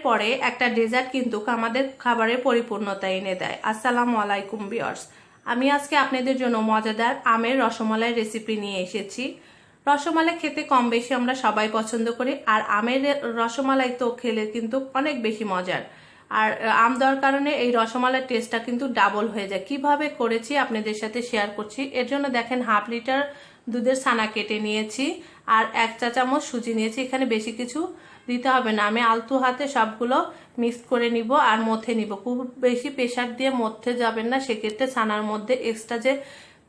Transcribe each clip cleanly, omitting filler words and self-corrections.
পরে একটা ডেজার্ট কিন্তু আমাদের খাবারের পরিপূর্ণতা এনে দেয়। আসসালামু আলাইকুম ভিউয়ার্স, আমি আজকে আপনাদের জন্য মজাদার আমের রসমালাই রেসিপি নিয়ে এসেছি। রসমালাই খেতে কম বেশি আমরা সবাই পছন্দ করি, আর আমের রসমালাই তো খেলে কিন্তু অনেক বেশি মজার। আর আম দেওয়ার কারণে এই রসমালাইয়ের টেস্টটা কিন্তু ডাবল হয়ে যায়। কিভাবে করেছি আপনাদের সাথে শেয়ার করছি। এর জন্য দেখেন 1/2 লিটার দুধের ছানা কেটে নিয়েছি, আর 1 চা চামচ সুজি নিয়েছি। এখানে বেশি কিছু দিতে হবে না, আমি আলতু হাতে সবগুলো মিক্স করে নিব আর মথে নিব। খুব বেশি প্রেসার দিয়ে মথতে যাবেন না, সেক্ষেত্রে ছানার মধ্যে এক্সট্রা যে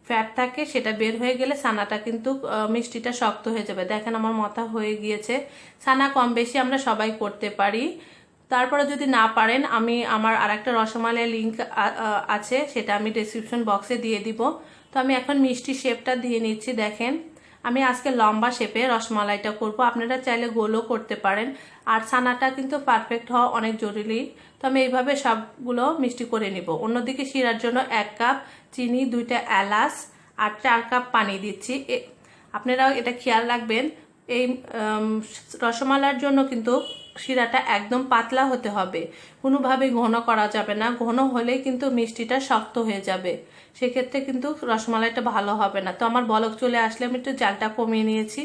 ফ্যাট থাকে সেটা বের হয়ে গেলে ছানাটা কিন্তু মিষ্টিটা শক্ত হয়ে যাবে। দেখেন আমার মথা হয়ে গিয়েছে। ছানা কম বেশি আমরা সবাই করতে পারি। তারপরে যদি না পারেন, আমি আমার আরেকটা রসমালাই লিঙ্ক আছে, সেটা আমি ডেসক্রিপশন বক্সে দিয়ে দিব। তো আমি এখন মিষ্টি শেপটা দিয়ে নিচ্ছি। দেখেন আমি আজকে লম্বা শেপে রসমালাইটা করব, আপনারা চাইলে গোলও করতে পারেন। আর ছানাটা কিন্তু পারফেক্ট হওয়া অনেক জরুরি। তো আমি এইভাবে সবগুলো মিষ্টি করে নিব। অন্যদিকে শিরার জন্য 1 কাপ চিনি, 2টা এলাচ আর 4 কাপ পানি দিচ্ছি। আপনারাও এটা খেয়াল রাখবেন, এই রসমালাইয়ের জন্য কিন্তু শিরাটা একদম পাতলা হতে হবে, কোনোভাবেই ঘন করা যাবে না। ঘন হলে কিন্তু মিষ্টিটা শক্ত হয়ে যাবে, সেক্ষেত্রে কিন্তু রসমালাইটা ভালো হবে না। তো আমার বলক চলে আসলে আমি একটু জালটা কমিয়ে নিয়েছি।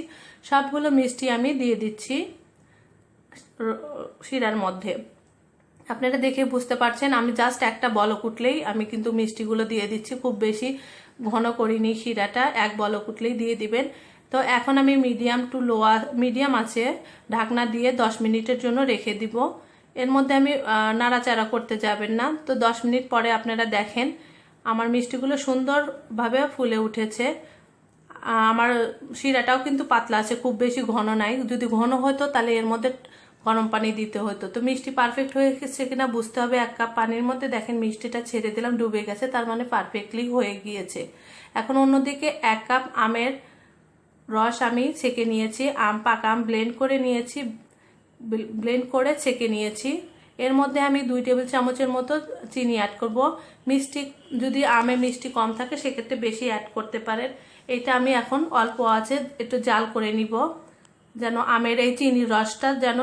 সবগুলো মিষ্টি আমি দিয়ে দিচ্ছি শিরার মধ্যে। আপনারা দেখে বুঝতে পারছেন, আমি জাস্ট একটা বলক উঠলেই আমি কিন্তু মিষ্টিগুলো দিয়ে দিচ্ছি। খুব বেশি ঘন করিনি শিরাটা, 1 বলক উঠলেই দিয়ে দিবেন। তো এখন আমি মিডিয়াম আছে ঢাকনা দিয়ে 10 মিনিটের জন্য রেখে দিব। এর মধ্যে আমি নাড়াচাড়া করতে যাবেন না। তো 10 মিনিট পরে আপনারা দেখেন আমার মিষ্টিগুলো সুন্দরভাবে ফুলে উঠেছে। আমার শিরাটাও কিন্তু পাতলা আছে, খুব বেশি ঘন নাই। যদি ঘন হতো তাহলে এর মধ্যে গরম পানি দিতে হতো। তো মিষ্টি পারফেক্ট হয়ে গেছে কিনা বুঝতে হবে। 1 কাপ পানির মধ্যে দেখেন মিষ্টিটা ছেড়ে দিলাম, ডুবে গেছে, তার মানে পারফেক্টলি হয়ে গিয়েছে। এখন অন্যদিকে 1 কাপ আমের রস আমি ছেঁকে নিয়েছি। পাকা আম ব্লেন্ড করে নিয়েছি, ব্লেন্ড করে ছেঁকে নিয়েছি। এর মধ্যে আমি 2 টেবিল চামচের মতো চিনি অ্যাড করব। মিষ্টি যদি আমে মিষ্টি কম থাকে সেক্ষেত্রে বেশি অ্যাড করতে পারেন। এটা আমি এখন অল্প আছে একটু জাল করে নিব, যেন আমের এই চিনির রসটা যেন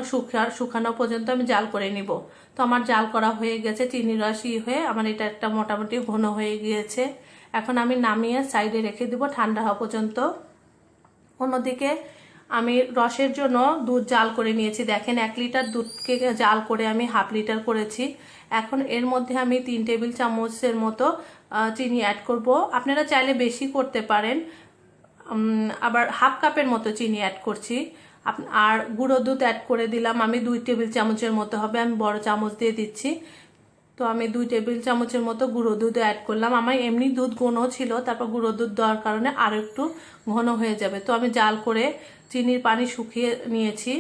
শুকানো পর্যন্ত আমি জাল করে নিব। তো আমার জাল করা হয়ে গেছে, চিনির রস হয়ে আমার এটা একটা মোটামুটি ঘন হয়ে গিয়েছে। এখন আমি নামিয়ে সাইডে রেখে দিব ঠান্ডা হওয়া পর্যন্ত। অন্যদিকে আমি রসের জন্য দুধ জাল করে নিয়েছি। দেখেন 1 লিটার দুধকে জাল করে আমি 1/2 লিটার করেছি। এখন এর মধ্যে আমি 3 টেবিল চামচের মতো চিনি অ্যাড করব। আপনারা চাইলে বেশি করতে পারেন, আবার 1/2 কাপের মতো চিনি অ্যাড করছি। আর গুঁড়ো দুধ অ্যাড করে দিলাম আমি 2 টেবিল চামচের মতো হবে, আমি বড় চামচ দিয়ে দিচ্ছি। তো আমি 2 টেবিল চামচের মতো গুঁড়ো দুধ অ্যাড করলাম। আমার এমনি দুধ ঘন ছিল, তারপর গুঁড়ো দুধ দেওয়ার কারণে আরও একটু ঘন হয়ে যাবে। তো আমি জাল করে চিনির পানি শুকিয়ে নিয়েছি,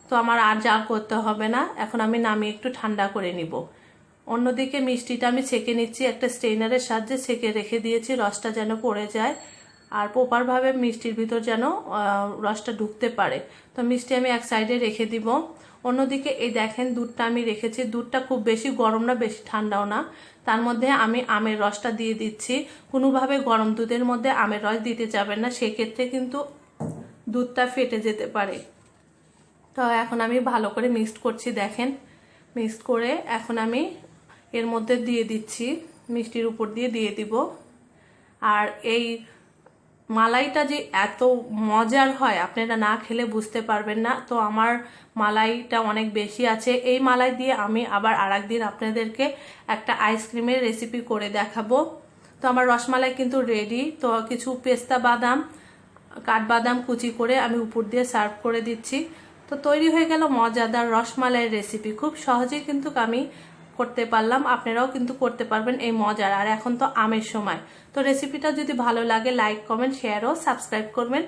তো আমার আর জাল করতে হবে না। এখন আমি নামিয়ে একটু ঠান্ডা করে নিব। অন্যদিকে মিষ্টিটা আমি ছেঁকে নিচ্ছি, একটা স্ট্রেনারের সাহায্যে ছেঁকে রেখে দিয়েছি, রসটা যেন পড়ে যায় আর প্রপারভাবে মিষ্টির ভিতর যেন রসটা ঢুকতে পারে। তো মিষ্টি আমি এক সাইডে রেখে দিব। অন্যদিকে এই দেখেন দুধটা আমি রেখেছি। দুধটা খুব বেশি গরম না, বেশি ঠান্ডাও না, তার মধ্যে আমি আমের রসটা দিয়ে দিচ্ছি। কোনোভাবে গরম দুধের মধ্যে আমের রস দিতে যাবেন না, সেক্ষেত্রে কিন্তু দুধটা ফেটে যেতে পারে। তো এখন আমি ভালো করে মিক্সড করছি। দেখেন মিক্সড করে এখন আমি এর মধ্যে দিয়ে দিচ্ছি, মিষ্টির উপর দিয়ে দিব। আর এই মালাইটা যে এত মজার হয় আপনারা না খেলে বুঝতে পারবেন না। তো আমার মালাইটা অনেক বেশি আছে। এই মালাই দিয়ে আমি আবার আরেকদিন আপনাদেরকে একটা আইসক্রিমের রেসিপি করে দেখাবো। তো আমার রসমালাই কিন্তু রেডি। তো কিছু পেস্তা বাদাম, কাঠবাদাম কুচি করে আমি উপর দিয়ে সার্ভ করে দিচ্ছি। তো তৈরি হয়ে গেল মজাদার রসমালাইয়ের রেসিপি। খুব সহজেই কিন্তু আমি করতে পারলাম, আপনারাও কিন্তু করতে পারবেন এই মজার। আর এখন তো আমের সময়। তো রেসিপিটা যদি ভালো লাগে লাইক, কমেন্ট, শেয়ার ও সাবস্ক্রাইব করবেন।